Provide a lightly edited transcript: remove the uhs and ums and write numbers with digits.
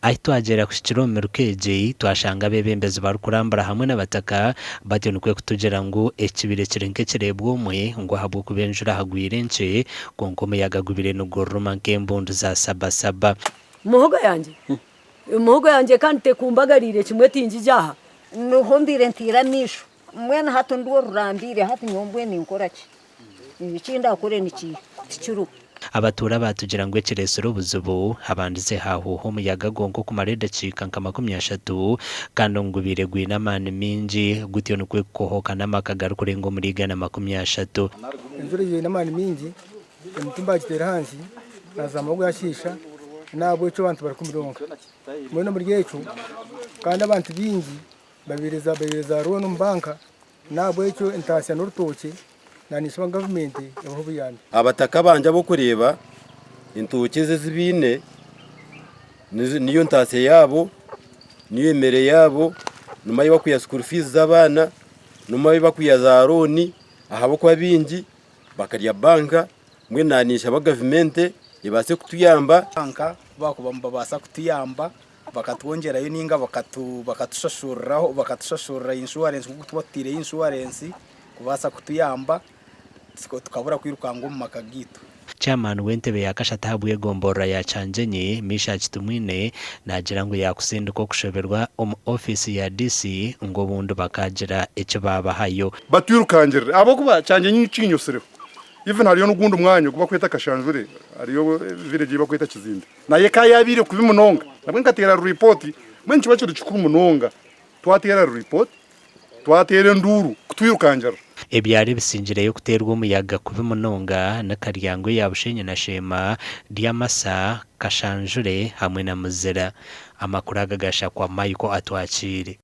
Ahitwagera ku kiromero keje twashanga bebembezi barukurambara hamwe n'abataka batenukwe kutugera ngo ekibire kirenke kirebwa umwe ngo habwo kubenjura hagwire nce konkome yagagubire no goroma nkembundu za sabasaba muhogo yanje kandi tekumbagarire kimwe tinjijaha nuhombire ntira nisho mwene hato ndo rurambire hati nyombwe ninkoraki ibicinda akore niki kicuru abatura batugira ngo ekiresero buzubu abandize hahuho umuyaga gongo ku marede cika nka 30 kandi ngo biregwe n'amani mingi gutyo no kwekohoka n'amakagaru kurengo muri gana 30 imvura yiwe n'amani mingi umutumba kitera hansi nazamago yashisha nabo eco bantu bari kumironka mwene muri yecu kandi abantu bingi babireza ruwo n'umbanka nabo eco intasiya n'urutoke naniswa government yaho biyane abataka banja bo kureba intoke ze zibine niyo ntase yabo niyo mere yabo numa yo kuya school fees z'abana numa yo kuya za roni ahabo kwa bingi bakarya banka mwe nanisha ba government ibase kutuyamba banka bakubamba basa kutuyamba bakatwongerayo ninga bakatushashurira insurance kuko tubatire insurance kubasa kutuyamba tukabura kwirukanga mu makagito. Chairman w'entebe yakashatahabwe gombora ya Canjenye Misha Kitumwine nagira ngo yakusinduko kushoberwa office ya DC ngo bundu bakagira icyo babahayo batwirukangira abo kuba Canjenye icinyosero even hariyo n'ugundi umwanya kuba kweta kashanjure hariyo village bakweta kizinde naye kayabire kubimunonga nabwo nkatera report mwenci bacu ducukura umunonga twatera report twatera nduru kutwirukangira ebyari bisingire yo kuterwa umuyaga kubimunonga na Karyango yabushenye na Shema Diamasa Kashanjure hamwe na Muzera amakuru agagasha kwa Mayiko atwakire.